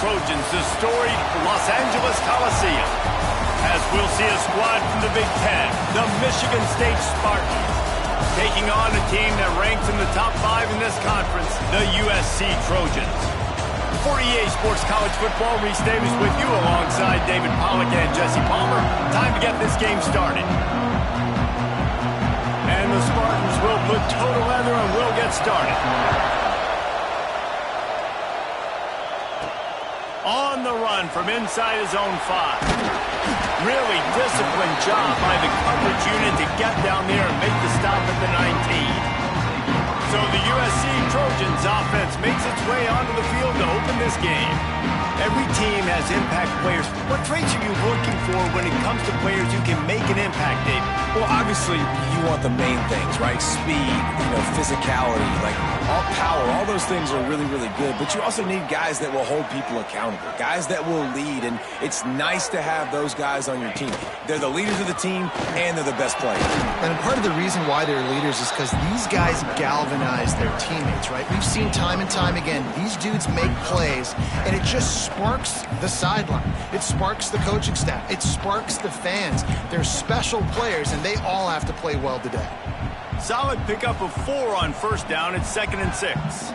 Trojans, the storied Los Angeles Coliseum. As we'll see a squad from the Big Ten, the Michigan State Spartans, taking on a team that ranks in the top 5 in this conference, the USC Trojans. For EA Sports College Football, Reese Davis with you alongside David Pollack and Jesse Palmer. Time to get this game started. And the Spartans will put toe to leather and will get started. On the run from inside his own 5. Really disciplined job by the coverage unit to get down there and make the stop at the 19. So the USC Trojans offense makes its way onto the field to open this game. Every team has impact players. What traits are you looking for when it comes to players who can make an impact, David? Well, obviously, you want the main things, right? Speed, physicality, like all power, all those things are really, really good. But you also need guys that will hold people accountable, guys that will lead. And it's nice to have those guys on your team. They're the leaders of the team, and they're the best players. And part of the reason why they're leaders is because these guys galvanize their teammates, right? We've seen time and time again, these dudes make plays, and it just sparks the sideline. It sparks the coaching staff. It sparks the fans. They're special players, and they all have to play well today. Solid pickup of 4 on first down. It's 2nd and 6.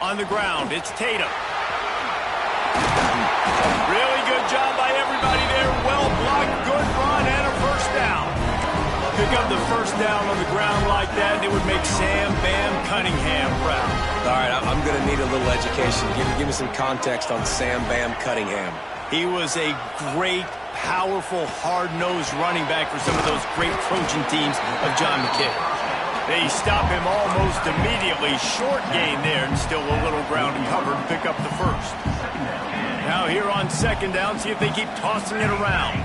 On the ground, it's Tatum. Really good job by everybody there. Well blocked, good run, and a first down. Pick up the first down on the ground like that, and it would make Sam Bam Cunningham proud. All right, I'm going to need a little education. Give me some context on Sam Bam Cunningham. He was a great, powerful, hard-nosed running back for some of those great Trojan teams of John McKay. They stop him almost immediately. Short gain there, and still a little ground and cover to pick up the first. Now here on 2nd down, see if they keep tossing it around.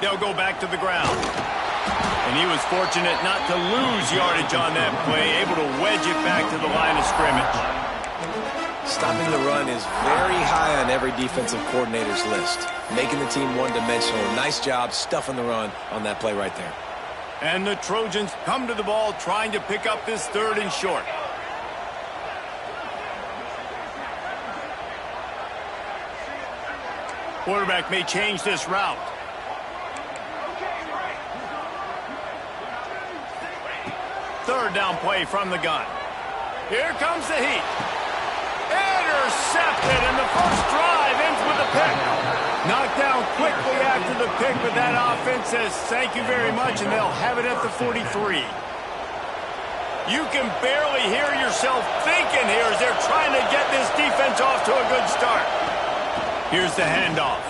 They'll go back to the ground. And he was fortunate not to lose yardage on that play, able to wedge it back to the line of scrimmage. Stopping the run is very high on every defensive coordinator's list. Making the team one-dimensional. Nice job stuffing the run on that play right there. And the Trojans come to the ball trying to pick up this 3rd and short. Quarterback may change this route. Third down play from the gun. Here comes the heat. Intercepted, and the first drive ends with a pick. Knocked down quickly after the pick, but that offense says thank you very much, and they'll have it at the 43. You can barely hear yourself thinking here as they're trying to get this defense off to a good start. Here's the handoff.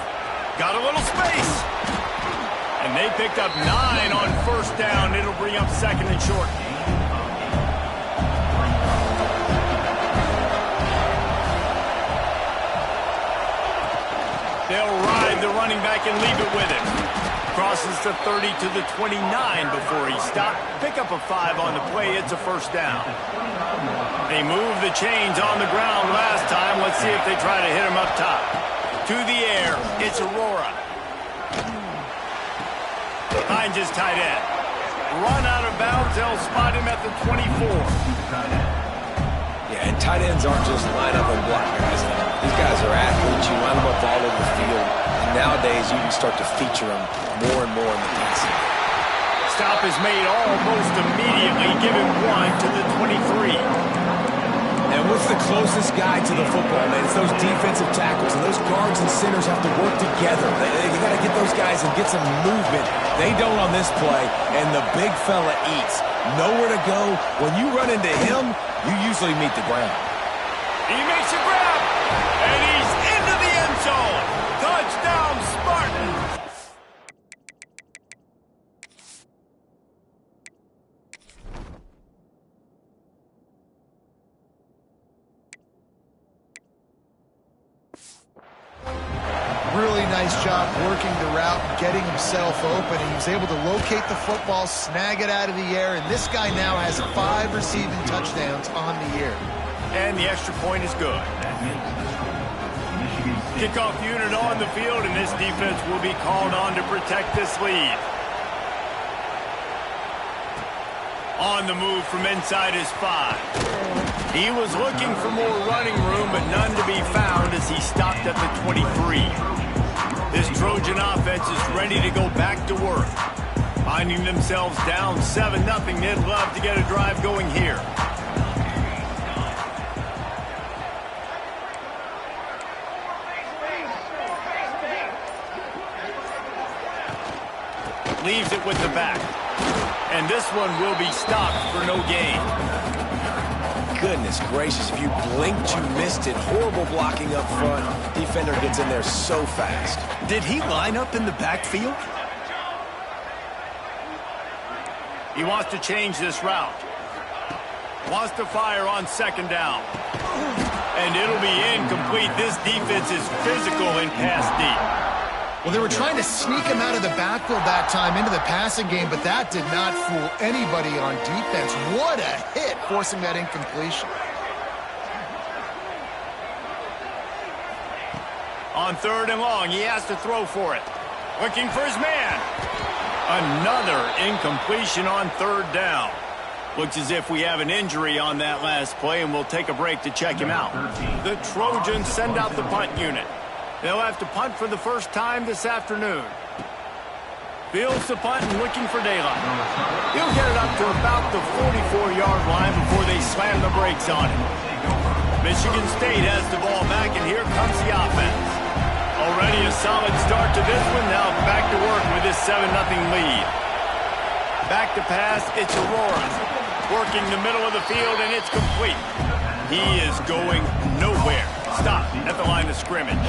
Got a little space. And they picked up 9 on first down. It'll bring up 2nd and short. They'll ride the running back and leave it with him. Crosses the 30 to the 29 before he stopped. Pick up a 5 on the play. It's a first down. They move the chains on the ground last time. Let's see if they try to hit him up top. To the air. It's Aurora. Finds his tight end. Run out of bounds. They'll spot him at the 24. Yeah, and tight ends aren't just line up and block guys. These guys are athletes. You line them up all over the field. And nowadays, you can start to feature them more and more in the passing. Stop is made almost immediately. Give him 1 to the 23. And what's the closest guy to the football, man? It's those defensive tackles. And those guards and centers have to work together. You got to get those guys and get some movement. They don't on this play. And the big fella eats. Nowhere to go. When you run into him, you usually meet the ground. He makes a grab, and he's into the end zone. Touchdown, Spartans. Really nice job working the route, getting himself open. He was able to locate the football, snag it out of the air, and this guy now has 5 receiving touchdowns on the year. and the extra point is good. Kickoff unit on the field, and this defense will be called on to protect this lead. On the move from inside his 5. He was looking for more running room, but none to be found as he stopped at the 23. This Trojan offense is ready to go back to work. Finding themselves down 7-0, they'd love to get a drive going here. Leaves it with the back. And this one will be stopped for no gain. Goodness gracious, if you blinked, you missed it. Horrible blocking up front. Defender gets in there so fast. Did he line up in the backfield? He wants to change this route. Wants to fire on 2nd down. And it'll be incomplete. This defense is physical in pass deep. Well, they were trying to sneak him out of the backfield that time into the passing game, but that did not fool anybody on defense. What a hit, forcing that incompletion. On 3rd and long, he has to throw for it. Looking for his man. Another incompletion on 3rd down. Looks as if we have an injury on that last play, and we'll take a break to check him out. The Trojans send out the punt unit. They'll have to punt for the first time this afternoon. Fields the punt and looking for daylight. He'll get it up to about the 44-yard line before they slam the brakes on it. Michigan State has the ball back, and here comes the offense. Already a solid start to this one. Now back to work with this 7-0 lead. Back to pass, it's Aurora. Working the middle of the field, and it's complete. He is going nowhere. Stop at the line of scrimmage.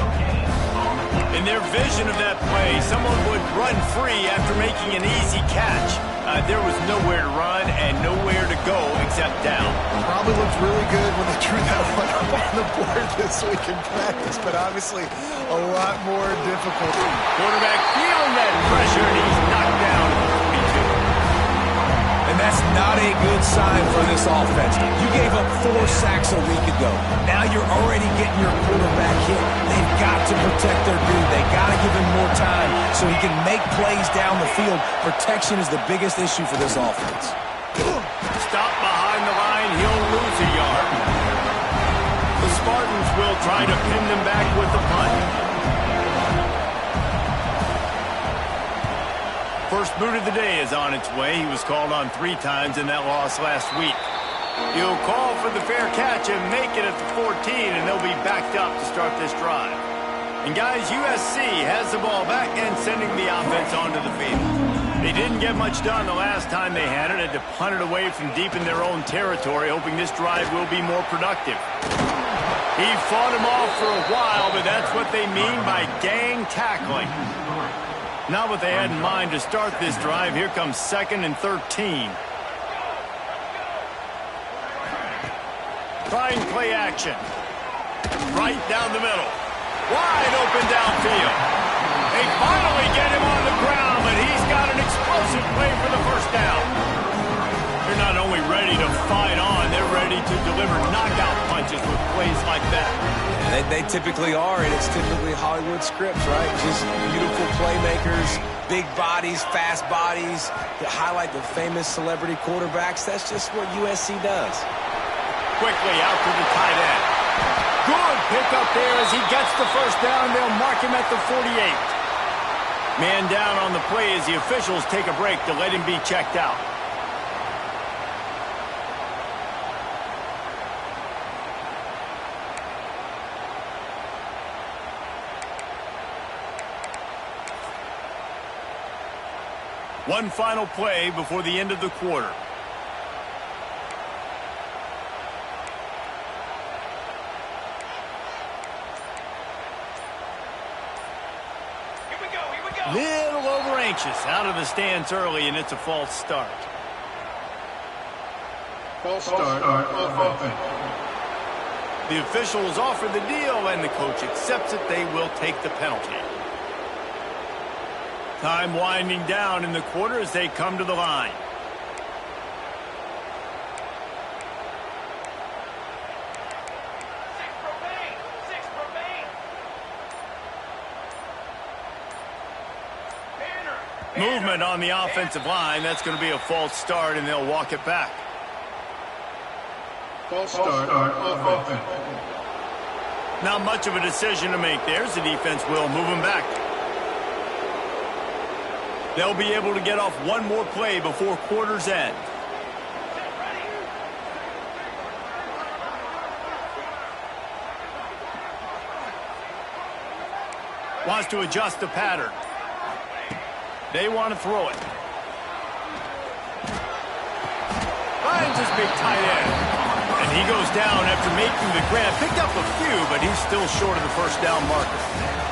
In their vision of that play, someone would run free after making an easy catch. There was nowhere to run and nowhere to go except down. Probably looked really good when they drew that one up on the board this week in practice, but obviously a lot more difficult. Quarterback feeling that pressure, and he's knocked down at the 42. And that's not a good sign for this offense. You gave up 4 sacks a week ago. Now you're already getting your quarterback hit. They've got to protect their dude. They've got to give him more time so he can make plays down the field. Protection is the biggest issue for this offense. Stop behind the line. He'll lose a yard. The Spartans will try to pin them back with the punt. First boot of the day is on its way. He was called on 3 times in that loss last week. He'll call for the fair catch and make it at the 14, and they'll be backed up to start this drive. And guys, USC has the ball back and sending the offense onto the field. They didn't get much done the last time they had it. Had to punt it away from deep in their own territory, hoping this drive will be more productive. He fought him off for a while, but that's what they mean by gang tackling. Not what they had in mind to start this drive. Here comes 2nd and 13. Trying play action. Right down the middle. Wide open downfield. They finally get him on the ground, but he's got an explosive play for the first down. They're not only ready to fight on, they're ready to deliver knockout punches with plays like that. They typically are, and it's typically Hollywood scripts, right? Just beautiful playmakers, big bodies, fast bodies that highlight the famous celebrity quarterbacks. That's just what USC does. Quickly out to the tight end. Good pickup there as he gets the first down. They'll mark him at the 48. Man down on the play as the officials take a break to let him be checked out. One final play before the end of the quarter. Little over anxious, out of the stance early, and it's a false start. False start. Offense. The officials offer the deal, and the coach accepts it. They will take the penalty. Time winding down in the quarter as they come to the line. Movement on the offensive line. That's going to be a false start, and they'll walk it back. False start on offense. Not much of a decision to make. There's the defense will move them back. They'll be able to get off one more play before quarter's end. Wants to adjust the pattern. They want to throw it. Finds his big tight end. And he goes down after making the grab. Picked up a few, but he's still short of the first down marker.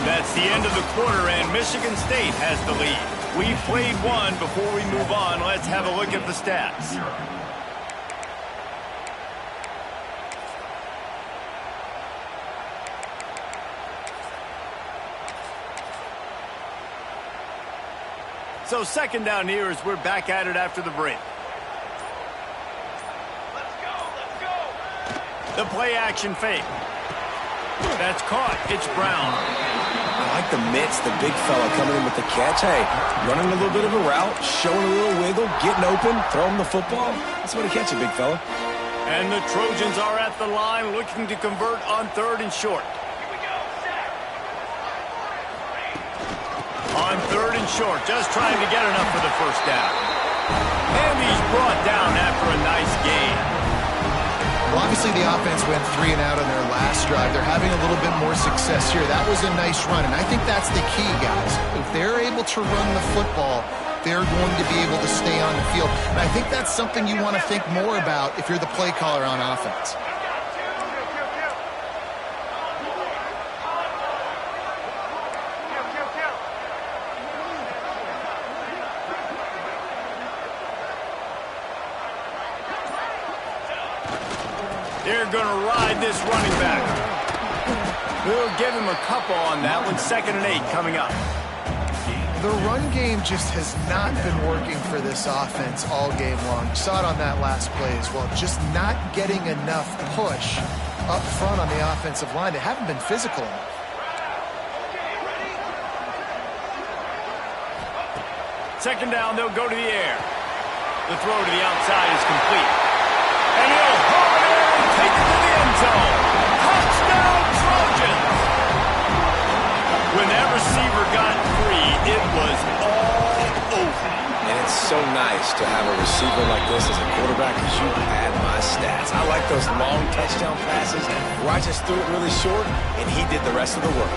That's the end of the quarter, and Michigan State has the lead. We've played one. Before we move on, let's have a look at the stats. So second down here as we're back at it after the break. The play action fake. That's caught. It's Brown. I like the mitts, the big fella coming in with the catch. Hey, running a little bit of a route, showing a little wiggle, getting open, throwing the football. That's what he catch it, big fella. And the Trojans are at the line looking to convert on third and short. On third and short, just trying to get enough for the first down. And he's brought down after a nice gain. Well, obviously the offense went 3 and out on their last drive. They're having a little bit more success here. That was a nice run, and I think that's the key, guys. If they're able to run the football, they're going to be able to stay on the field. And I think that's something you want to think more about if you're the play caller on offense. They're going to ride this running back. We'll give him a couple on that one. 2nd and 8 coming up. The run game just has not been working for this offense all game long. You saw it on that last play as well. Just not getting enough push up front on the offensive line. They haven't been physical enough. Second down, they'll go to the air. The throw to the outside is complete. And he'll haul it in and take it to the end zone. Touchdown, Trojans! When that receiver got free, it was all over. And it's so nice to have a receiver like this as a quarterback because you had my stats. I like those long touchdown passes where I just threw it really short and he did the rest of the work.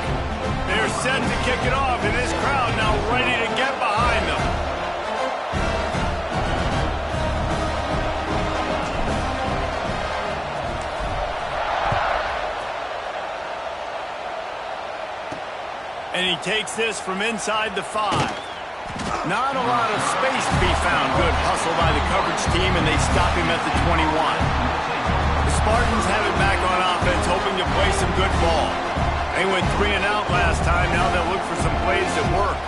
They're set to kick it off, and this crowd now ready to get behind them. And he takes this from inside the 5. Not a lot of space to be found. Good hustle by the coverage team, and they stop him at the 21. The Spartans have it back on offense, hoping to play some good ball. They went 3 and out last time. Now they'll look for some plays that work.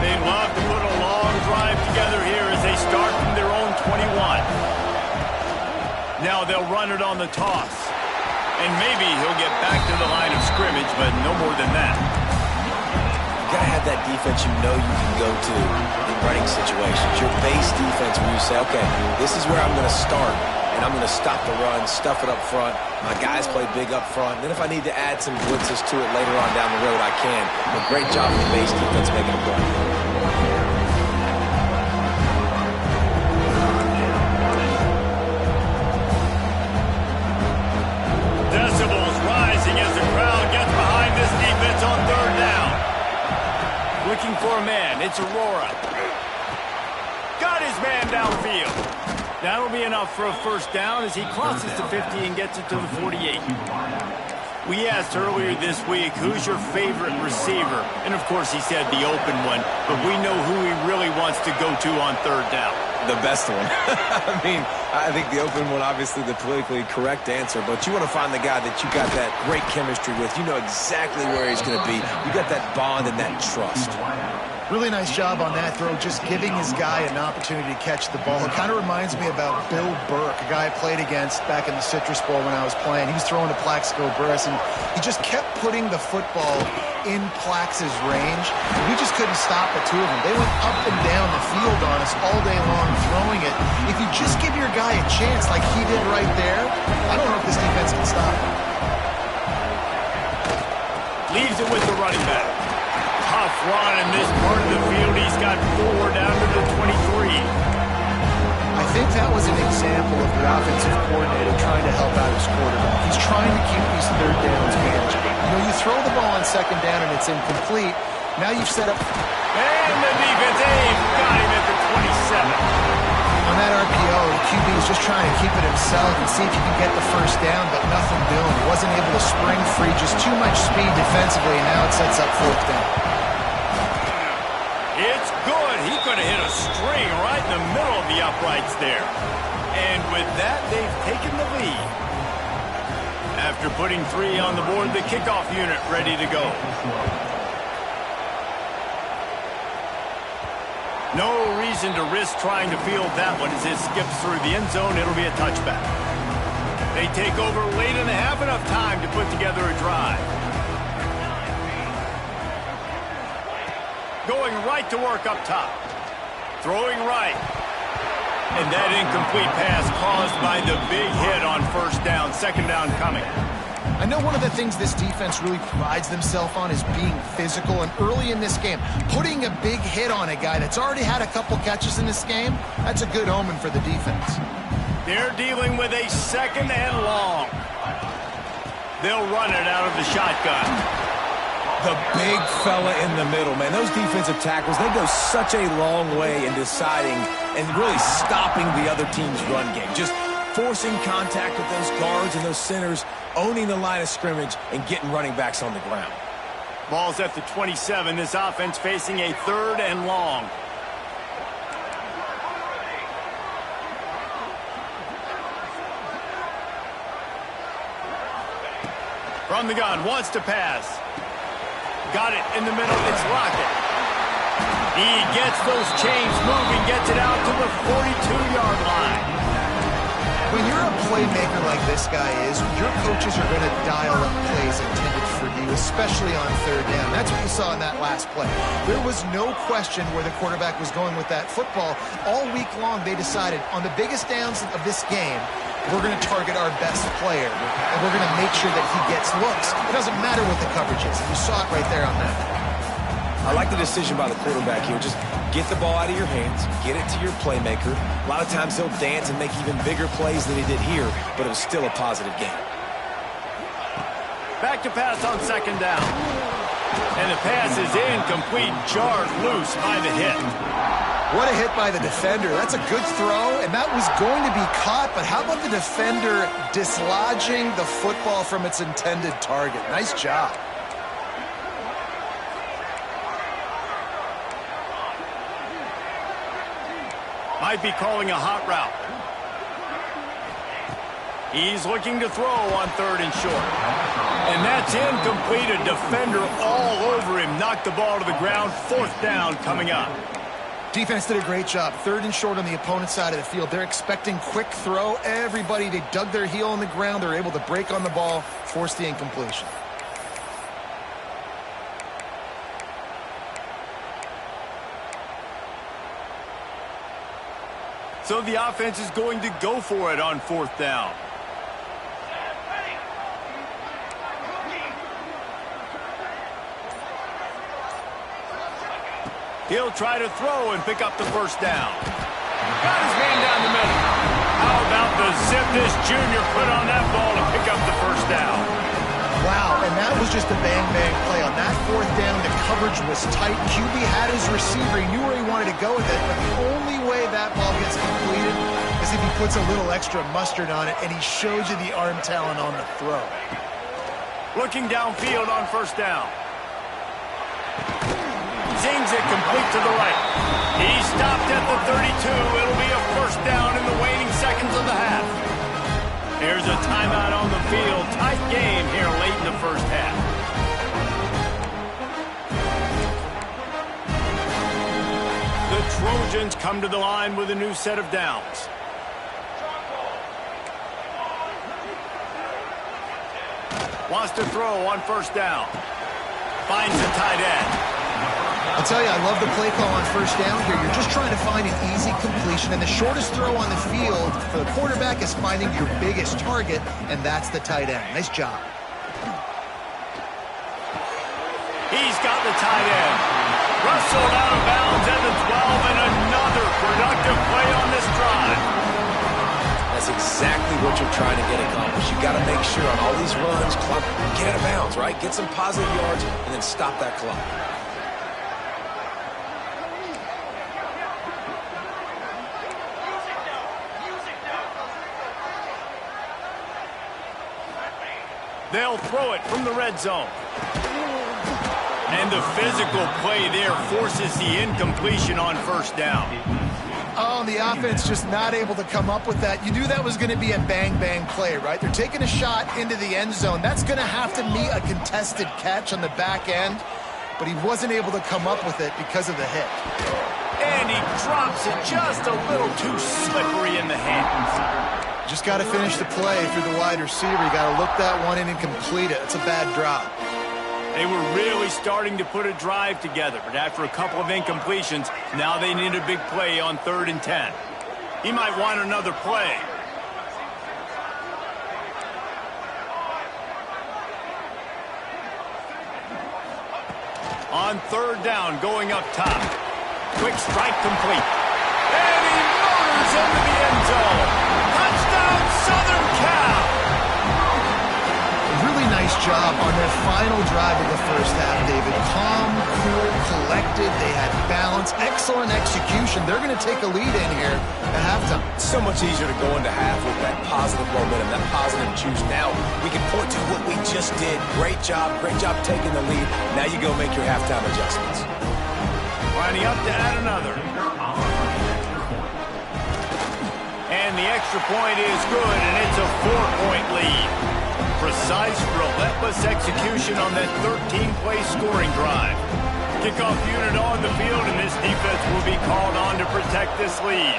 They'd love to put a long drive together here as they start from their own 21. Now they'll run it on the toss. And maybe he'll get back to the line of scrimmage, but no more than that. You got to have that defense you know you can go to in running situations. Your base defense where you say, okay, this is where I'm going to start, and I'm going to stop the run, stuff it up front. My guys play big up front. Then if I need to add some blitzes to it later on down the road, I can. But great job of the base defense making a play. Decibels rising as the crowd gets behind this defense on third down. Looking for a man. It's Aurora. Got his man downfield. That'll be enough for a first down as he crosses the 50 and gets it to the 48. We asked earlier this week, who's your favorite receiver? And, of course, he said the open one, but we know who he really wants to go to on third down. The best one. I mean, I think the open one, obviously the politically correct answer, but you want to find the guy that you got that great chemistry with. You know exactly where he's going to be. You got that bond and that trust. Really nice job on that throw, just giving his guy an opportunity to catch the ball. It kind of reminds me about Bill Burke, a guy I played against back in the Citrus Bowl when I was playing. He was throwing to Plaxico Burress, and he just kept putting the football in Plax's range. We just couldn't stop the two of them. They went up and down the field on us all day long throwing it. If you just give your guy a chance like he did right there, I don't know if this defense can stop him. Leaves it with the running back. Tough run in this part of the field. He's got 4 down to the 23. I think that was an example of the offensive coordinator trying to help out his quarterback. He's trying to keep these third downs manageable. You know, you throw the ball on second down and it's incomplete. Now you've set up... And the defense, got him at the 27. On that RPO, the QB is just trying to keep it himself and see if he can get the first down, but nothing doing. He wasn't able to spring free, just too much speed defensively, and now it sets up fourth down. It's good. He could have hit a string right in the middle of the uprights there. And with that, they've taken the lead. After putting 3 on the board, the kickoff unit ready to go. No reason to risk trying to field that one as it skips through the end zone. It'll be a touchback. They take over late and have enough time to put together a drive. Going right to work up top. Throwing right. And that incomplete pass caused by the big hit on first down. Second down coming. I know one of the things this defense really prides themselves on is being physical, and early in this game, putting a big hit on a guy that's already had a couple catches in this game, that's a good omen for the defense. They're dealing with a second and long. They'll run it out of the shotgun. The big fella in the middle, man. Those defensive tackles, they go such a long way in deciding and really stopping the other team's run game. Just forcing contact with those guards and those centers, owning the line of scrimmage, and getting running backs on the ground. Ball's at the 27. This offense facing a third and long. From the gun, wants to pass. Got it in the middle. It's Lockett. He gets those chains moving, gets it out to the 42-yard line. When you're a playmaker like this guy is, your coaches are going to dial up plays intended for you, especially on third down. That's what you saw in that last play. There was no question where the quarterback was going with that football. All week long, they decided on the biggest downs of this game, we're going to target our best player, and we're going to make sure that he gets looks. It doesn't matter what the coverage is. You saw it right there on that. I like the decision by the quarterback here. Just get the ball out of your hands, get it to your playmaker. A lot of times he'll dance and make even bigger plays than he did here, but it was still a positive game. Back to pass on second down. And the pass is incomplete, jarred loose by the hit. What a hit by the defender. That's a good throw, and that was going to be caught, but how about the defender dislodging the football from its intended target? Nice job. Might be calling a hot route. He's looking to throw on third and short. And that's incomplete. A defender all over him. Knocked the ball to the ground. Fourth down coming up. Defense did a great job. Third and short on the opponent's side of the field. They're expecting quick throw. Everybody, they dug their heel on the ground. They're able to break on the ball, force the incompletion. So the offense is going to go for it on fourth down. He'll try to throw and pick up the first down. Got his man down the middle. How about the zip this junior put on that ball to pick up the first down? Wow, and that was just a bang-bang play. On that fourth down, the coverage was tight. QB had his receiver. He knew where he wanted to go with it, but the only way that ball gets completed is if he puts a little extra mustard on it, and he showed you the arm talent on the throw. Looking downfield on first down. Zings it complete to the right. He stopped at the 32. It'll be a first down in the waning seconds. seconds of the half. Here's a timeout on the field. Tight game here late in the first half. The Trojans come to the line with a new set of downs. Wants to throw on first down. Finds the tight end. I'll tell you, I love the play call on first down here. You're just trying to find an easy completion, and the shortest throw on the field for the quarterback is finding your biggest target, and that's the tight end. Nice job. He's got the tight end. Rustled out of bounds at the 12, and another productive play on this drive. That's exactly what you're trying to get accomplished. You got to make sure on all these runs, clock, get out of bounds, right? Get some positive yards, and then stop that clock. They'll throw it from the red zone. And the physical play there forces the incompletion on first down. Oh, the offense just not able to come up with that. You knew that was going to be a bang-bang play, right? They're taking a shot into the end zone. That's going to have to meet a contested catch on the back end, but he wasn't able to come up with it because of the hit. And he drops it just a little too slippery in the hands. Just got to finish the play through the wide receiver. You got to look that one in and complete it. It's a bad drop. They were really starting to put a drive together, but after a couple of incompletions, now they need a big play on 3rd and 10. He might want another play. On 3rd down, going up top. Quick strike complete. And he motors into the end zone. Touchdown, Southern Cal! Really nice job on their final drive of the first half, David. Calm, cool, collected. They had balance. Excellent execution. They're going to take a lead in here at halftime. It's so much easier to go into half with that positive momentum, that positive juice. Now we can point to what we just did. Great job taking the lead. Now you go make your halftime adjustments. Lining up to add another. And the extra point is good, and it's a 4-point lead. Precise, relentless execution on that 13-play scoring drive. Kickoff unit on the field, and this defense will be called on to protect this lead.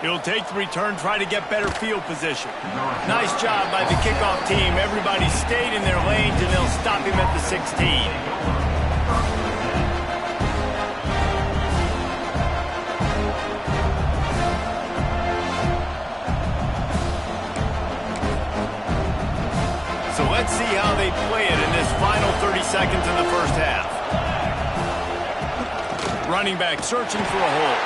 He'll take the return, try to get better field position. Nice job by the kickoff team. Everybody stayed in their lanes, and they'll stop him at the 16. So let's see how they play it in this final 30 seconds in the first half. Running back searching for a hole.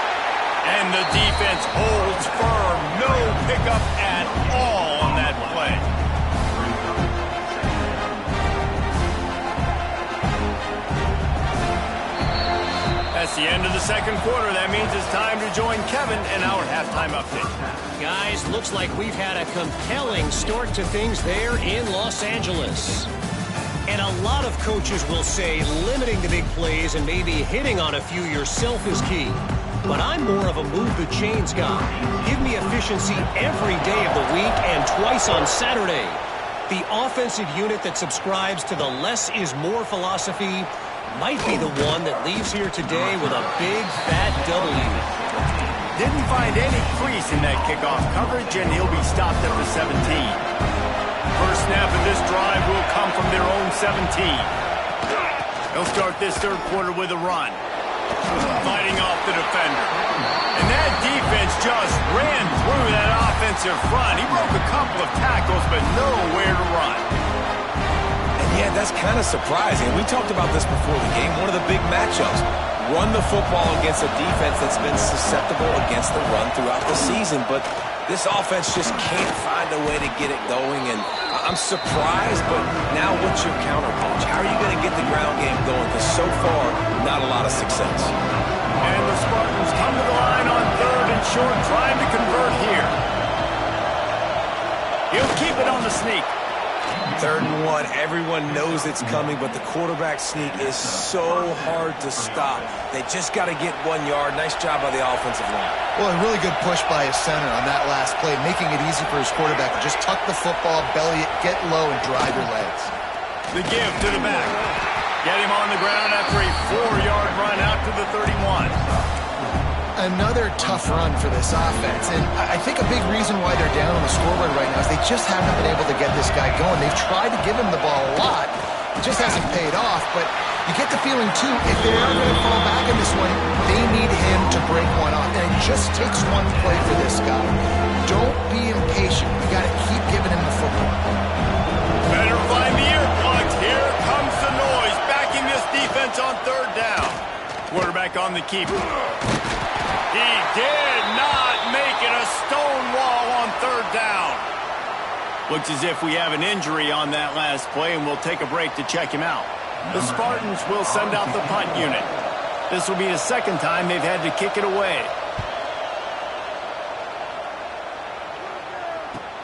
And the defense holds firm. No pickup at all on that play. That's the end of the second quarter. That means it's time to join Kevin in our halftime update. Guys, looks like we've had a compelling start to things there in Los Angeles. And a lot of coaches will say limiting the big plays and maybe hitting on a few yourself is key. But I'm more of a move-the-chains guy. Give me efficiency every day of the week and twice on Saturday. The offensive unit that subscribes to the less is more philosophy might be the one that leaves here today with a big, fat W. Didn't find any crease in that kickoff coverage, and he'll be stopped at the 17. First snap of this drive will come from their own 17. They'll start this third quarter with a run. Fighting off the defender. And that defense just ran through that offensive front. He broke a couple of tackles, but nowhere to run. And yeah, that's kind of surprising. We talked about this before the game. One of the big matchups. Run the football against a defense that's been susceptible against the run throughout the season. But this offense just can't find a way to get it going. And I'm surprised, but now what's your counterpunch? How are you going to get the ground game going? Because so far, not a lot of success. And the Spartans come to the line on 3rd and short, trying to convert here. He'll keep it on the sneak. 3rd and 1. Everyone knows it's coming, but the quarterback sneak is so hard to stop. They just got to get 1 yard. Nice job by the offensive line. Well, a really good push by his center on that last play, making it easy for his quarterback to just tuck the football, belly it, get low, and drive your legs. The give to the back. Get him on the ground after a 4-yard run out to the 31. Another tough run for this offense, and I think a big reason why they're down on the scoreboard right now is they just haven't been able to get this guy going. They've tried to give him the ball a lot. It just hasn't paid off, but you get the feeling, too, if they are going to fall back in this one, they need him to break one off, and it just takes one play for this guy. Don't be impatient. You got to keep giving him the football. Better find the earplugs. Here comes the noise, backing this defense on 3rd down. Quarterback on the keeper. He did not make it a stone wall on 3rd down. Looks as if we have an injury on that last play, and we'll take a break to check him out. The Spartans will send out the punt unit. This will be the 2nd time they've had to kick it away.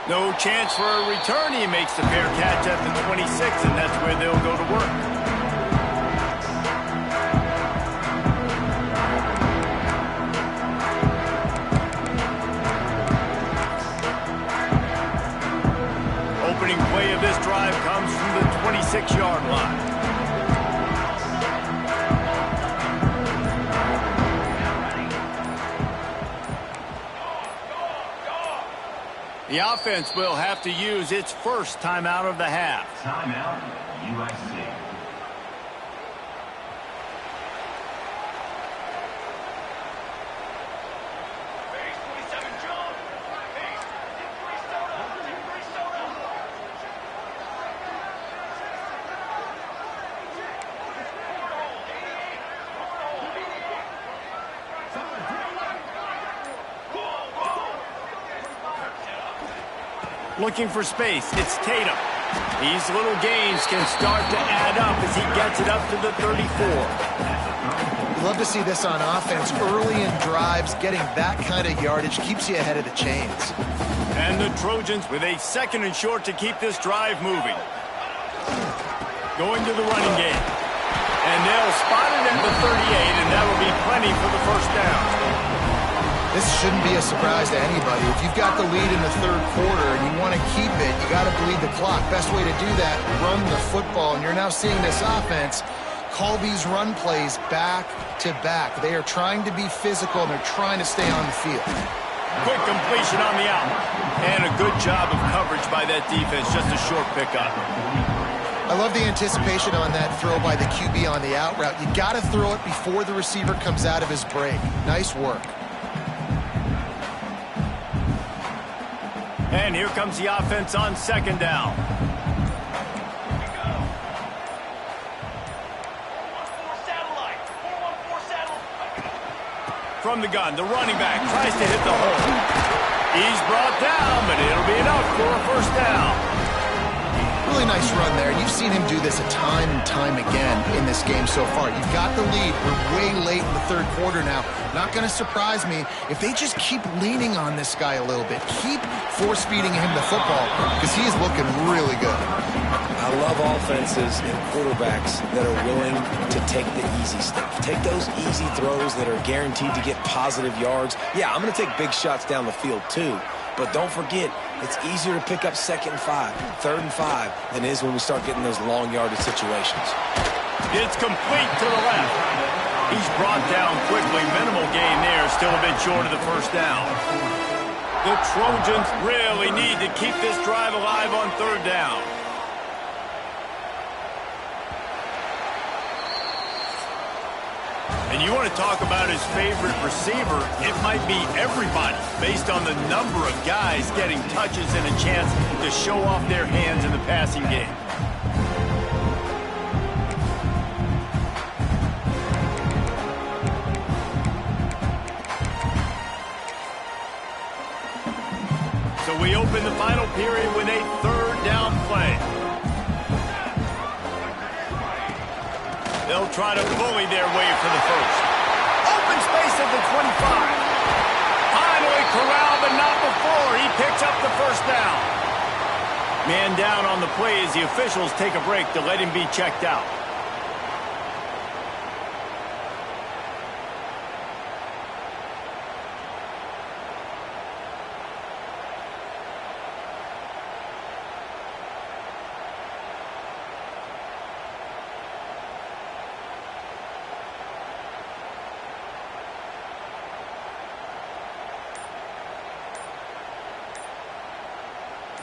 No chance for a return. He makes the fair catch at the 26, and that's where they'll go to work. Opening play of this drive comes from the 26-yard line. The offense will have to use its first timeout of the half. Timeout, USC. Looking for space. It's Tatum. These little gains can start to add up as he gets it up to the 34. You love to see this on offense. Early in drives, getting that kind of yardage keeps you ahead of the chains. And the Trojans with a 2nd and short to keep this drive moving. Going to the running game. And they'll spot it at the 38, and that will be plenty for the 1st down. This shouldn't be a surprise to anybody. If you've got the lead in the 3rd quarter and you want to keep it, you got to bleed the clock. Best way to do that, run the football. And you're now seeing this offense call these run plays back to back. They are trying to be physical, and they're trying to stay on the field. Quick completion on the out. And a good job of coverage by that defense. Just a short pickup. I love the anticipation on that throw by the QB on the out route. You got to throw it before the receiver comes out of his break. Nice work. And here comes the offense on 2nd down. From the gun, the running back tries to hit the hole. He's brought down, but it'll be enough for a 1st down. Really nice run there, and you've seen him do this a time and time again in this game so far. You've got the lead. We're way late in the 3rd quarter now. Not going to surprise me if they just keep leaning on this guy a little bit. Keep force-feeding him the football, because he is looking really good. I love offenses and quarterbacks that are willing to take the easy stuff. Take those easy throws that are guaranteed to get positive yards. Yeah, I'm going to take big shots down the field too. But don't forget, it's easier to pick up 2nd and 5, 3rd and 5 than it is when we start getting those long yardage situations. It's complete to the left. He's brought down quickly. Minimal gain there. Still a bit short of the 1st down. The Trojans really need to keep this drive alive on 3rd down. And you want to talk about his favorite receiver, it might be everybody based on the number of guys getting touches and a chance to show off their hands in the passing game. So we open the final period with a 3rd down play. They'll try to bully their way for the 1st. Open space at the 25. Finally corralled, but not before. He picks up the 1st down. Man down on the play as the officials take a break to let him be checked out.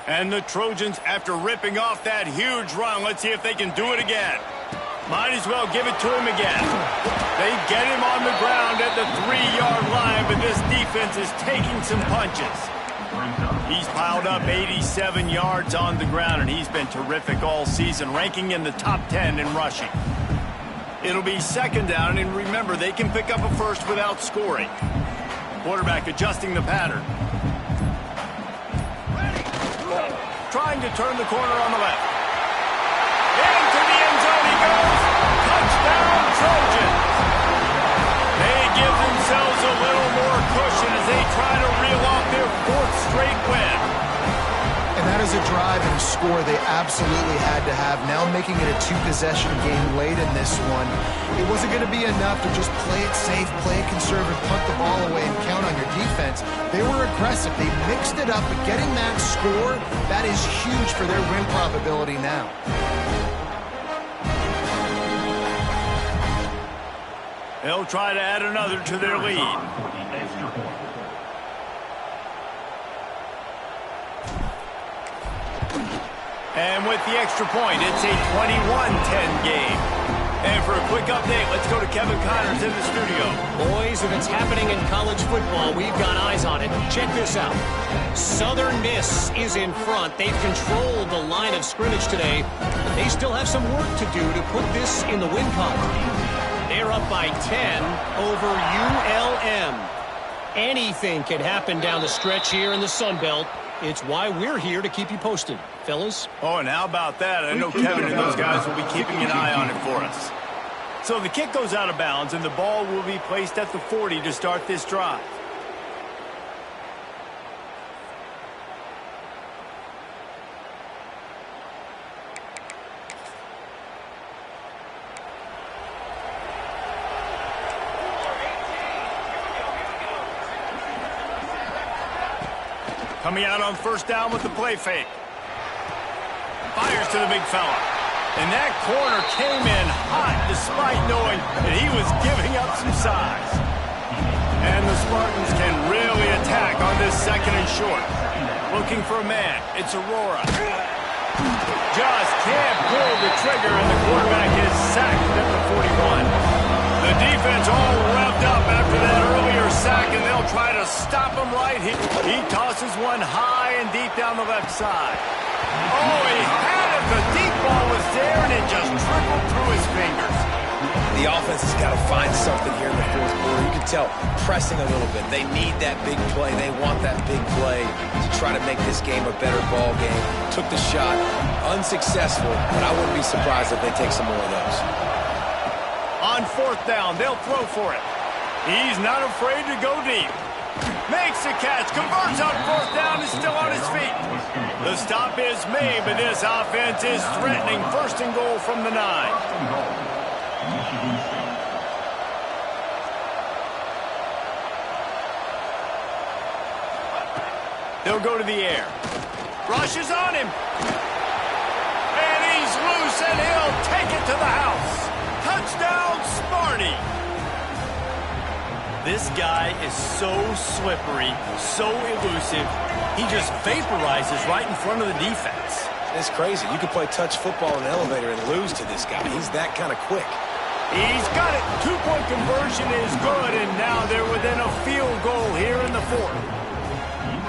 And the Trojans, after ripping off that huge run, let's see if they can do it again. Might as well give it to him again. They get him on the ground at the 3-yard line, but this defense is taking some punches. He's piled up 87 yards on the ground, and he's been terrific all season, ranking in the top 10 in rushing. It'll be second down, and remember, they can pick up a first without scoring. Quarterback adjusting the pattern. Trying to turn the corner on the left. Into the end zone he goes. Touchdown, Trojans. They give themselves a little more cushion as they try to reel off their 4th straight win. And that is a drive and a score they absolutely had to have. Now making it a 2-possession game late in this one. It wasn't going to be enough to just play it safe, play it conservative, punt the ball away, and count on your defense. They were aggressive. They mixed it up, but getting that score, that is huge for their win probability now. They'll try to add another to their lead. And with the extra point, it's a 21-10 game. And for a quick update, let's go to Kevin Connors in the studio. Boys, if it's happening in college football, we've got eyes on it. Check this out. Southern Miss is in front. They've controlled the line of scrimmage today, but they still have some work to do to put this in the win column. They're up by 10 over ULM. Anything can happen down the stretch here in the Sun Belt. It's why we're here to keep you posted, fellas. Oh, and how about that? I know Kevin and those guys will be keeping an eye on it for us. So the kick goes out of bounds, and the ball will be placed at the 40 to start this drive. Coming out on first down with the play fake. Fires to the big fella. And that corner came in hot despite knowing that he was giving up some size. And the Spartans can really attack on this 2nd and short. Looking for a man. It's Aurora. Just can't pull the trigger, and the quarterback is sacked at the 41. The defense all revved up after that earlier sack, and they'll try to stop him right here. He tosses one high and deep down the left side. Oh, he had it. The deep ball was there, and it just trickled through his fingers. The offense has got to find something here in the 4th quarter. You can tell, pressing a little bit. They need that big play. They want that big play to try to make this game a better ball game. Took the shot, unsuccessful, but I wouldn't be surprised if they take some more of those. On 4th down, they'll throw for it. He's not afraid to go deep. Makes the catch, converts on 4th down, is still on his feet. The stop is made, but this offense is threatening 1st and goal from the 9. They'll go to the air. Rushes on him. And he's loose, and he'll take it to the house. Touchdown, Sparty. This guy is so slippery, so elusive. He just vaporizes right in front of the defense. It's crazy. You could play touch football in an elevator and lose to this guy. He's that kind of quick. He's got it. 2-point conversion is good, and now they're within a field goal here in the 4th.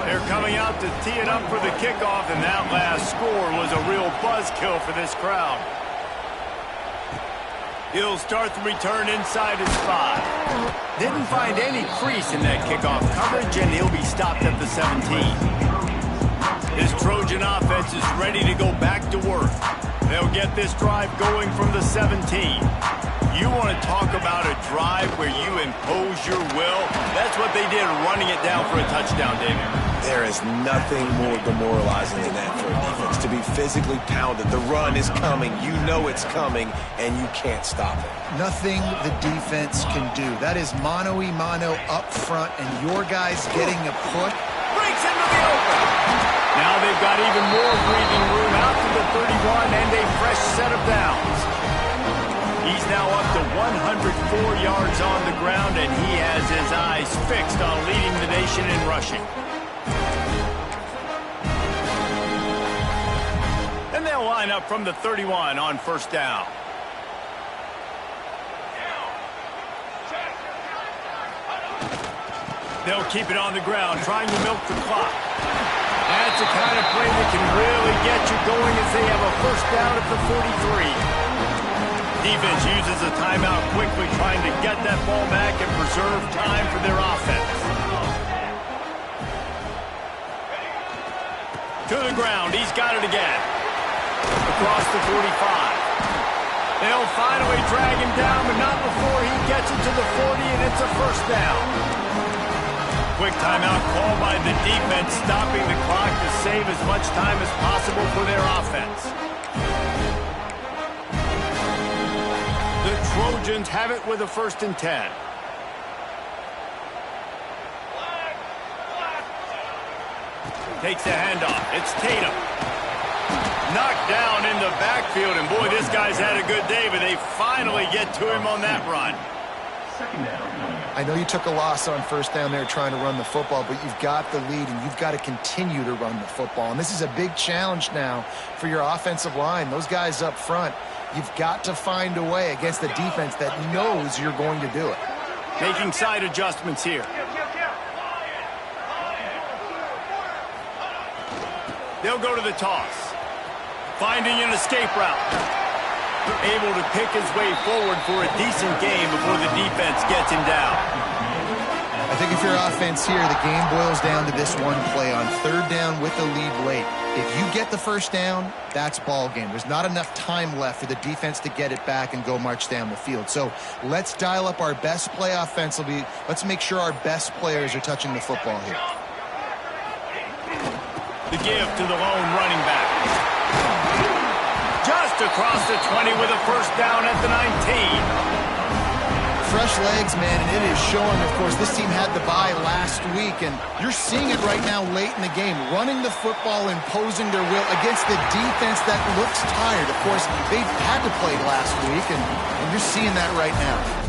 They're coming out to tee it up for the kickoff, and that last score was a real buzzkill for this crowd. He'll start the return inside his 5. Didn't find any crease in that kickoff coverage, and he'll be stopped at the 17. This Trojan offense is ready to go back to work. They'll get this drive going from the 17. You want to talk about a drive where you impose your will? That's what they did, running it down for a touchdown, David. There is nothing more demoralizing than that for a defense. To to be physically pounded. The run is coming. You know it's coming, and you can't stop it. Nothing the defense can do. That is mano-a-mano up front, and your guys getting a put. Breaks into the open. Now they've got even more breathing room out to the 31 and a fresh set of downs. He's now up to 104 yards on the ground, and he has his eyes fixed on leading the nation in rushing. And they'll line up from the 31 on first down. They'll keep it on the ground, trying to milk the clock. That's the kind of play that can really get you going as they have a first down at the 43. Defense uses a timeout quickly, trying to get that ball back and preserve time for their offense. To the ground, he's got it again. Across the 45. They'll finally drag him down, but not before he gets it to the 40, and it's a first down. Quick timeout called by the defense, stopping the clock to save as much time as possible for their offense. The Trojans have it with a 1st and 10. Takes the handoff. It's Tatum. Knocked down in the backfield, and boy, this guy's had a good day, but they finally get to him on that run. I know you took a loss on first down there trying to run the football, but you've got the lead, and you've got to continue to run the football. And this is a big challenge now for your offensive line. Those guys up front, you've got to find a way against the defense that knows you're going to do it. Making side adjustments here. They'll go to the toss. Finding an escape route. Able to pick his way forward for a decent game before the defense gets him down. I think if you're offense here, the game boils down to this one play on third down with the lead late. If you get the first down, that's ball game. There's not enough time left for the defense to get it back and go march down the field. So let's dial up our best play offensively. Let's make sure our best players are touching the football here. The give to the lone running back. Just across the 20 with a first down at the 19. Fresh legs, man, and it is showing, of course, this team had the bye last week, and you're seeing it right now late in the game, running the football, imposing their will against the defense that looks tired. Of course, they had to play last week, and you're seeing that right now.